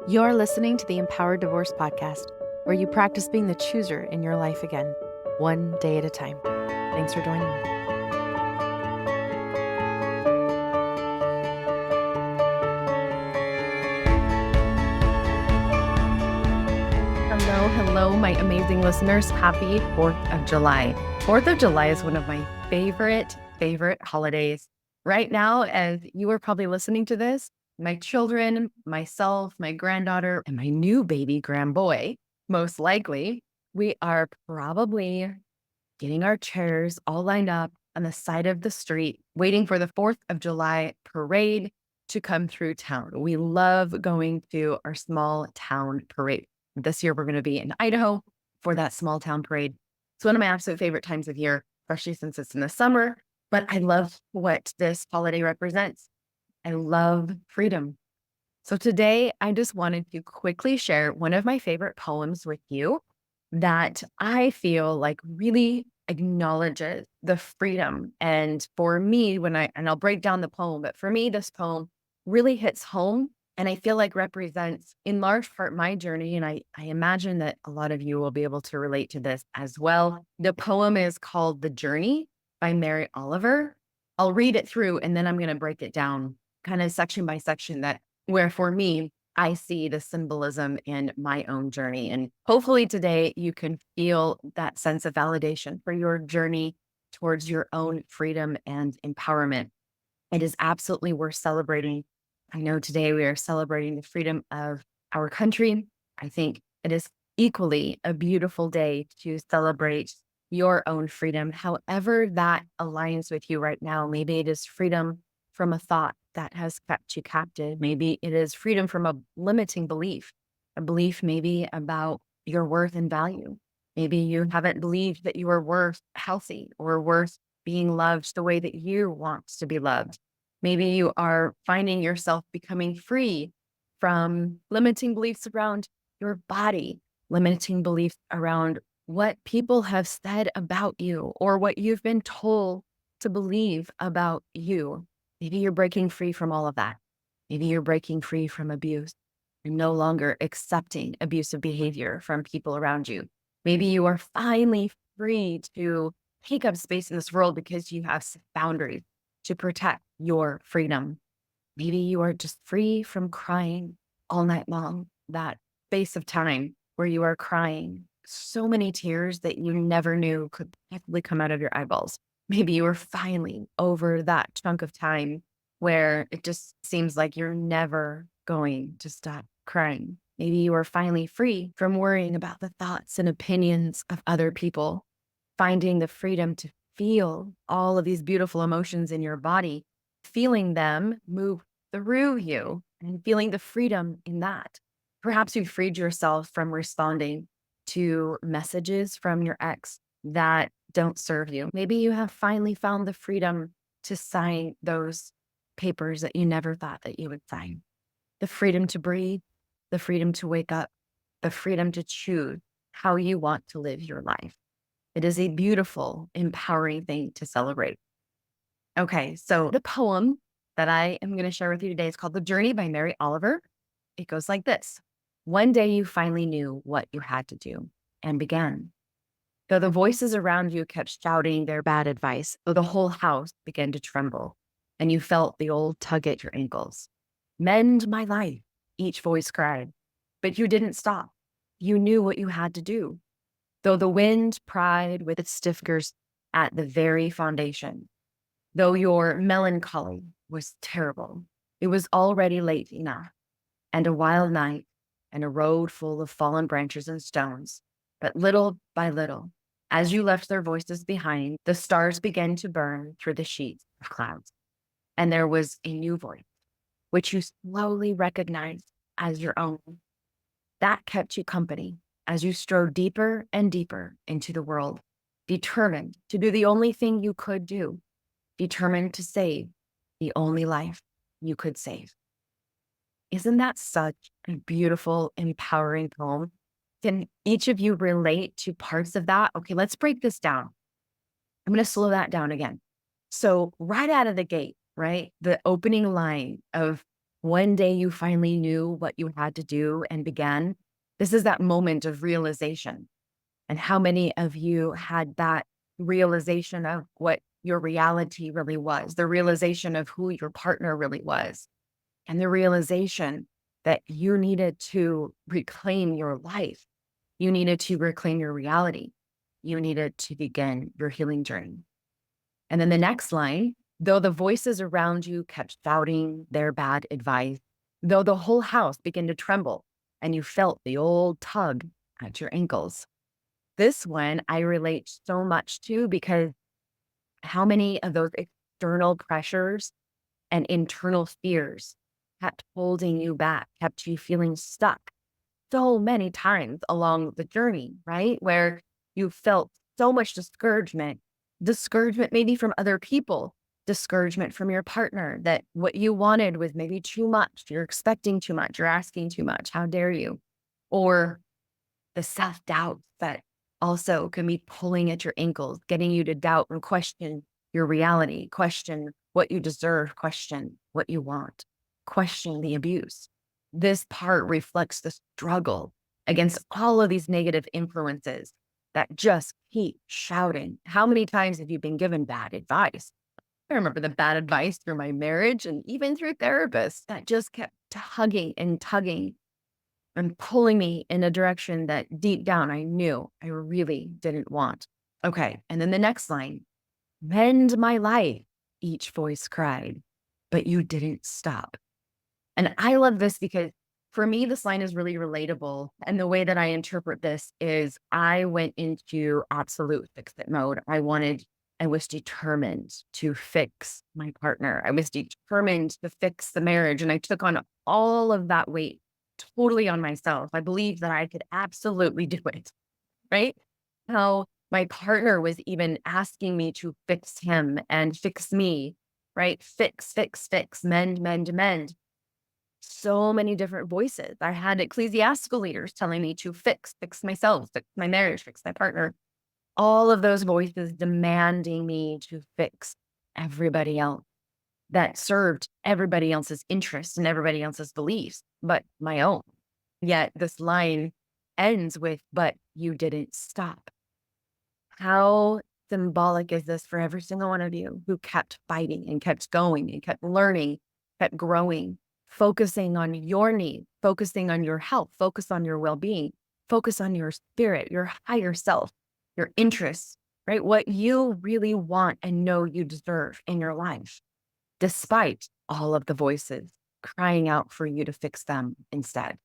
You're listening to the Empowered Divorce Podcast, where you practice being the chooser in your life again, one day at a time. Thanks for joining me. Hello, my amazing listeners. Happy 4th of July. 4th of July is one of my favorite holidays. Right now, as you are probably listening to this, my children, myself, my granddaughter, and my new baby grandboy, most likely, we are probably getting our chairs all lined up on the side of the street, waiting for the 4th of July parade to come through town. We love going to our small town parade. This year, we're going to be in Idaho for that small town parade. It's one of my absolute favorite times of year, especially since it's in the summer. But I love what this holiday represents. I love freedom. So today, I just wanted to quickly share one of my favorite poems with you that I feel like really acknowledges the freedom. And for me, and I'll break down the poem, but for me, this poem really hits home and I feel like represents in large part my journey. And I imagine that a lot of you will be able to relate to this as well. The poem is called The Journey by Mary Oliver. I'll read it through and then I'm going to break it down kind of section by section where for me, I see the symbolism in my own journey. And hopefully today you can feel that sense of validation for your journey towards your own freedom and empowerment. It is absolutely worth celebrating. I know today we are celebrating the freedom of our country. I think it is equally a beautiful day to celebrate your own freedom, however that aligns with you right now. Maybe it is freedom from a thought that has kept you captive. Maybe it is freedom from a limiting belief, a belief maybe about your worth and value. Maybe you haven't believed that you are worth healthy or worth being loved the way that you want to be loved. Maybe you are finding yourself becoming free from limiting beliefs around your body, limiting beliefs around what people have said about you or what you've been told to believe about you. Maybe you're breaking free from all of that. Maybe you're breaking free from abuse. You're no longer accepting abusive behavior from people around you. Maybe you are finally free to take up space in this world because you have set boundaries to protect your freedom. Maybe you are just free from crying all night long, that space of time where you are crying so many tears that you never knew could possibly come out of your eyeballs. Maybe you are finally over that chunk of time where it just seems like you're never going to stop crying. Maybe you are finally free from worrying about the thoughts and opinions of other people, finding the freedom to feel all of these beautiful emotions in your body, feeling them move through you and feeling the freedom in that. Perhaps you freed yourself from responding to messages from your ex that don't serve you. Maybe you have finally found the freedom to sign those papers that you never thought that you would sign. The freedom to breathe, the freedom to wake up, the freedom to choose how you want to live your life. It is a beautiful, empowering thing to celebrate. Okay, so the poem that I am going to share with you today is called The Journey by Mary Oliver. It goes like this. One day you finally knew what you had to do and began. Though the voices around you kept shouting their bad advice, though the whole house began to tremble, and you felt the old tug at your ankles. Mend my life, each voice cried. But you didn't stop. You knew what you had to do. Though the wind pried with its stiff girths at the very foundation, though your melancholy was terrible, it was already late enough, and a wild night, and a road full of fallen branches and stones. But little by little, as you left their voices behind, the stars began to burn through the sheets of clouds. And there was a new voice, which you slowly recognized as your own. That kept you company as you strode deeper and deeper into the world, determined to do the only thing you could do, determined to save the only life you could save. Isn't that such a beautiful, empowering poem? Can each of you relate to parts of that? Okay, let's break this down. I'm going to slow that down again. So right out of the gate, right? The opening line of One day you finally knew what you had to do and began. This is that moment of realization. And how many of you had that realization of what your reality really was, the realization of who your partner really was, and the realization that you needed to reclaim your life. You needed to reclaim your reality. You needed to begin your healing journey. And then the next line, though the voices around you kept shouting their bad advice, though the whole house began to tremble and you felt the old tug at your ankles. This one I relate so much to because how many of those external pressures and internal fears kept holding you back, kept you feeling stuck so many times along the journey, right? Where you felt so much discouragement maybe from other people, discouragement from your partner that what you wanted was maybe too much. You're expecting too much. You're asking too much. How dare you? Or the self doubt that also can be pulling at your ankles, getting you to doubt and question your reality, question what you deserve, question what you want, question the abuse. This part reflects the struggle against all of these negative influences that just keep shouting. How many times have you been given bad advice? I remember the bad advice through my marriage and even through therapists that just kept tugging and tugging and pulling me in a direction that deep down I knew I really didn't want. Okay. And then the next line, mend my life, each voice cried, but you didn't stop. And I love this because for me, this line is really relatable. And the way that I interpret this is I went into absolute fix it mode. I was determined to fix my partner. I was determined to fix the marriage. And I took on all of that weight totally on myself. I believed that I could absolutely do it, right? How my partner was even asking me to fix him and fix me, right? Fix, fix, fix, mend, mend, mend. So many different voices. I had ecclesiastical leaders telling me to fix myself, fix my marriage, fix my partner. All of those voices demanding me to fix everybody else that served everybody else's interests and everybody else's beliefs, but my own. Yet this line ends with, but you didn't stop. How symbolic is this for every single one of you who kept fighting and kept going and kept learning, kept growing, focusing on your needs, focusing on your health, focus on your well-being, focus on your spirit, your higher self, your interests, right? What you really want and know you deserve in your life, despite all of the voices crying out for you to fix them instead.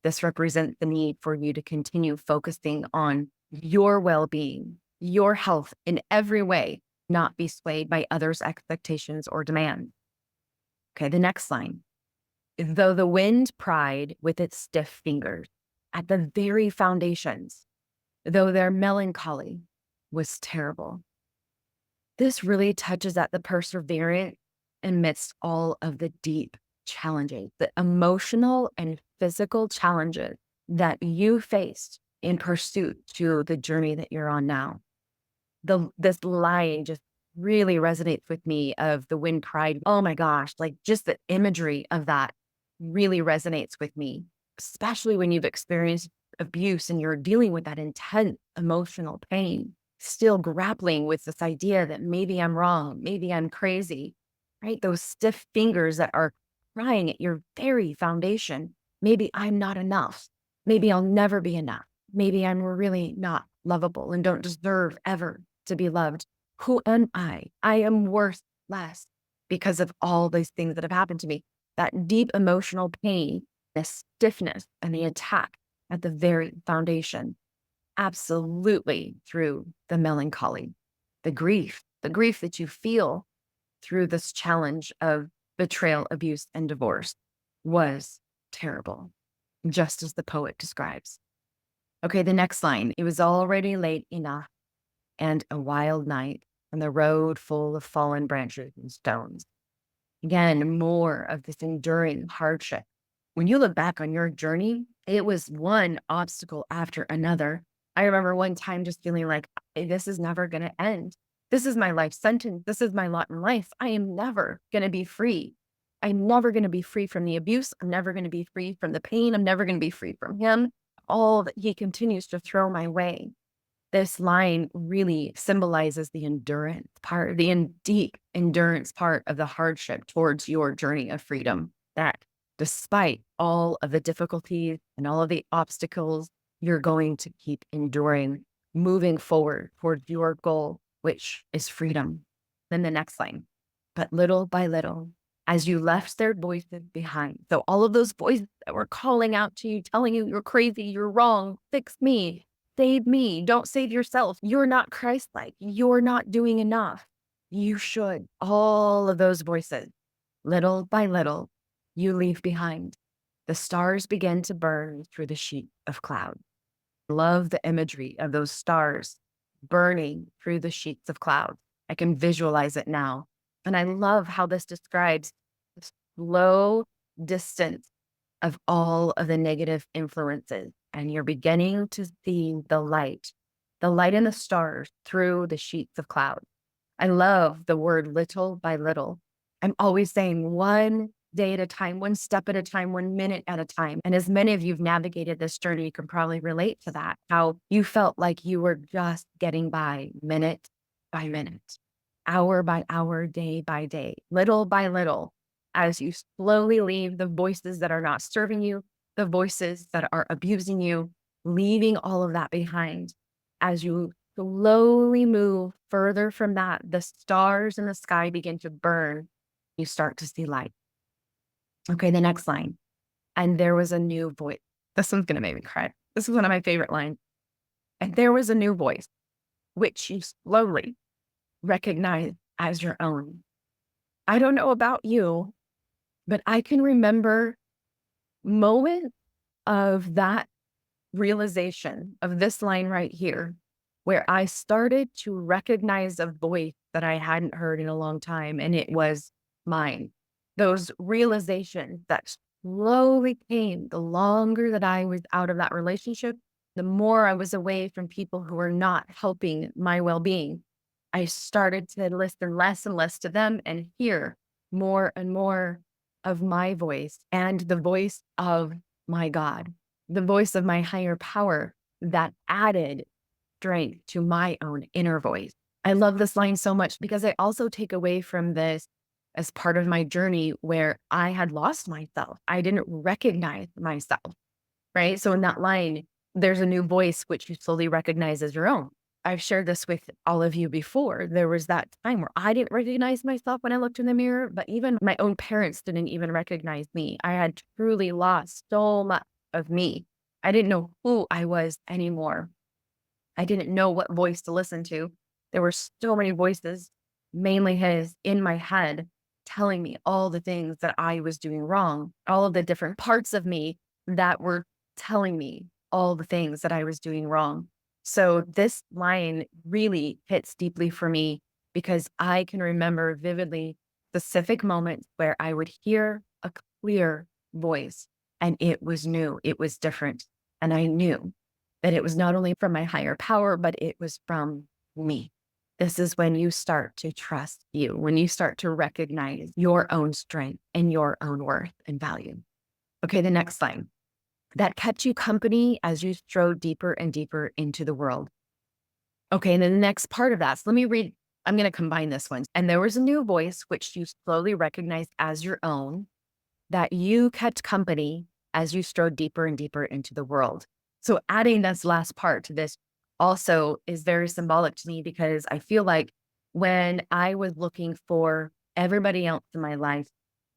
This represents the need for you to continue focusing on your well-being, your health in every way, not be swayed by others' expectations or demands. Okay, the next line. Though the wind pried with its stiff fingers at the very foundations, though their melancholy was terrible. This really touches at the perseverance amidst all of the deep challenges, the emotional and physical challenges that you faced in pursuit to the journey that you're on now. This line just really resonates with me of the wind pride. Oh my gosh, like just the imagery of that really resonates with me, especially when you've experienced abuse and you're dealing with that intense emotional pain, still grappling with this idea that maybe I'm wrong, maybe I'm crazy, right? Those stiff fingers that are crying at your very foundation. Maybe I'm not enough. Maybe I'll never be enough. Maybe I'm really not lovable and don't deserve ever to be loved. Who am I? I am worth less because of all these things that have happened to me. That deep emotional pain, the stiffness and the attack at the very foundation, absolutely through the melancholy, the grief that you feel through this challenge of betrayal, abuse, and divorce was terrible, just as the poet describes. Okay, the next line. It was already late enough and a wild night on the road full of fallen branches and stones. Again, more of this enduring hardship. When you look back on your journey, it was one obstacle after another. I remember one time just feeling like, this is never going to end. This is my life sentence. This is my lot in life. I am never going to be free. I'm never going to be free from the abuse. I'm never going to be free from the pain. I'm never going to be free from him. All that he continues to throw my way. This line really symbolizes the endurance part, the deep endurance part of the hardship towards your journey of freedom. That despite all of the difficulties and all of the obstacles, you're going to keep enduring, moving forward towards your goal, which is freedom. Then the next line, but little by little, as you left their voices behind. So all of those voices that were calling out to you, telling you you're crazy, you're wrong, fix me, save me, don't save yourself. You're not Christ-like. You're not doing enough. You should. All of those voices, little by little, you leave behind. The stars begin to burn through the sheet of cloud. Love the imagery of those stars burning through the sheets of cloud. I can visualize it now. And I love how this describes the slow distance of all of the negative influences. And you're beginning to see the light in the stars through the sheets of cloud. I love the word little by little. I'm always saying one day at a time, one step at a time, 1 minute at a time. And as many of you've navigated this journey, you can probably relate to that, how you felt like you were just getting by minute by minute, hour by hour, day by day, little by little, as you slowly leave the voices that are not serving you, the voices that are abusing you, leaving all of that behind. As you slowly move further from that, the stars in the sky begin to burn. You start to see light. Okay, the next line. And there was a new voice. This one's going to make me cry. This is one of my favorite lines. And there was a new voice, which you slowly recognize as your own. I don't know about you, but I can remember moments of that realization of this line right here, where I started to recognize a voice that I hadn't heard in a long time, and it was mine. Those realizations that slowly came the longer that I was out of that relationship, the more I was away from people who were not helping my well-being. I started to listen less and less to them and hear more and more of my voice and the voice of my God, the voice of my higher power that added strength to my own inner voice. I love this line so much because I also take away from this as part of my journey where I had lost myself. I didn't recognize myself, right? So in that line, there's a new voice which you slowly recognize as your own. I've shared this with all of you before. There was that time where I didn't recognize myself when I looked in the mirror, but even my own parents didn't even recognize me. I had truly lost so much of me. I didn't know who I was anymore. I didn't know what voice to listen to. There were so many voices, mainly his, in my head, telling me all the things that I was doing wrong, all of the different parts of me that were telling me all the things that I was doing wrong. So this line really hits deeply for me because I can remember vividly specific moments where I would hear a clear voice and it was new, it was different. And I knew that it was not only from my higher power, but it was from me. This is when you start to trust you, when you start to recognize your own strength and your own worth and value. Okay, the next line. That kept you company as you strode deeper and deeper into the world. Okay, and then the next part of that, so let me read, I'm going to combine this one. And there was a new voice which you slowly recognized as your own, that you kept company as you strode deeper and deeper into the world. So adding this last part to this also is very symbolic to me because I feel like when I was looking for everybody else in my life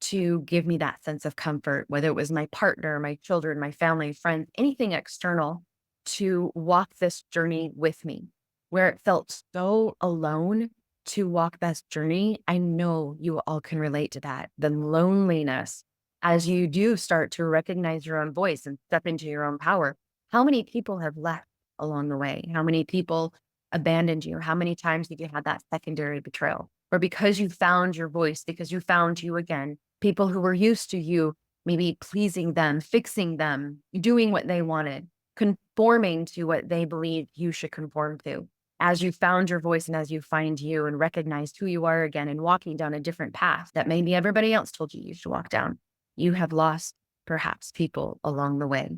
to give me that sense of comfort, whether it was my partner, my children, my family, friends, anything external, to walk this journey with me, where it felt so alone to walk this journey. I know you all can relate to that. The loneliness, as you do start to recognize your own voice and step into your own power. How many people have left along the way? How many people abandoned you? How many times did you have that secondary betrayal? Or because you found your voice, because you found you again, people who were used to you, maybe pleasing them, fixing them, doing what they wanted, conforming to what they believed you should conform to. as you found your voice and as you find you and recognized who you are again and walking down a different path that maybe everybody else told you should walk down, you have lost perhaps people along the way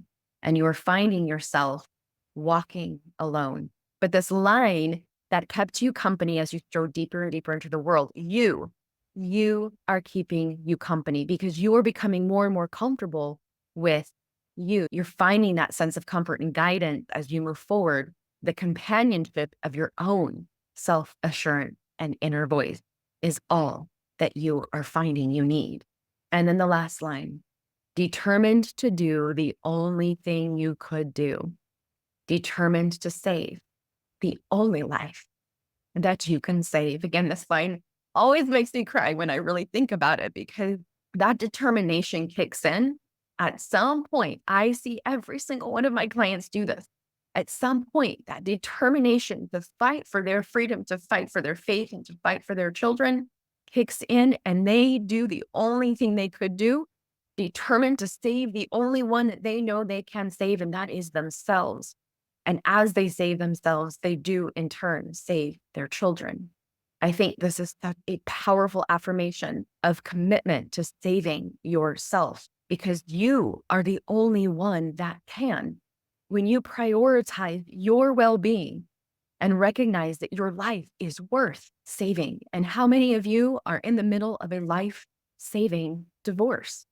and you are finding yourself walking alone. But this line that kept you company as you drove deeper and deeper into the world, you are keeping you company because you are becoming more and more comfortable with you. You're finding that sense of comfort and guidance as you move forward, the companionship of your own self-assurance and inner voice is all that you are finding you need. And then the last line, determined to do the only thing you could do, determined to save the only life that you can save. Again, this line always makes me cry when I really think about it because that determination kicks in. At some point, I see every single one of my clients do this. At some point, that determination to fight for their freedom, to fight for their faith, and to fight for their children kicks in, and they do the only thing they could do, determined to save the only one that they know they can save, and that is themselves. And as they save themselves, they do in turn save their children. I think this is such a powerful affirmation of commitment to saving yourself because you are the only one that can. When you prioritize your well-being and recognize that your life is worth saving, and how many of you are in the middle of a life-saving divorce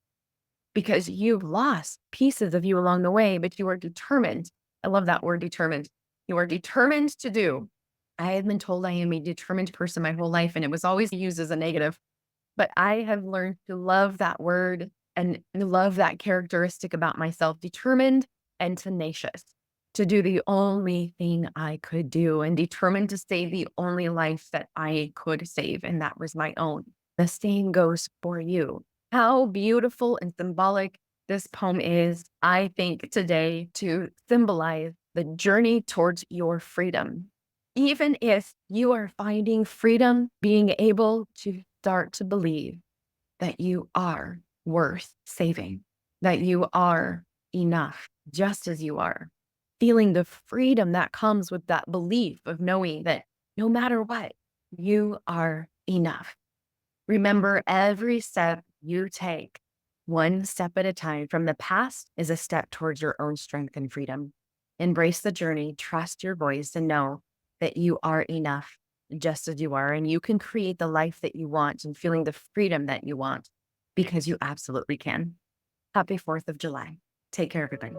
because you've lost pieces of you along the way, but you are determined. I love that word, determined. You are determined to do. I have been told I am a determined person my whole life, and it was always used as a negative. But I have learned to love that word and love that characteristic about myself, determined and tenacious, to do the only thing I could do and determined to save the only life that I could save, and that was my own. The same goes for you. How beautiful and symbolic this poem is, I think, today to symbolize the journey towards your freedom. Even if you are finding freedom, being able to start to believe that you are worth saving, that you are enough just as you are, feeling the freedom that comes with that belief of knowing that no matter what, you are enough. Remember, every step you take, one step at a time from the past, is a step towards your own strength and freedom. Embrace the journey, trust your voice, and know that you are enough just as you are, and you can create the life that you want and feeling the freedom that you want because you absolutely can. Happy 4th of July. Take care, everybody.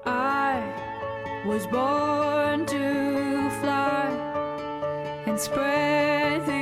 I was born to fly and spread the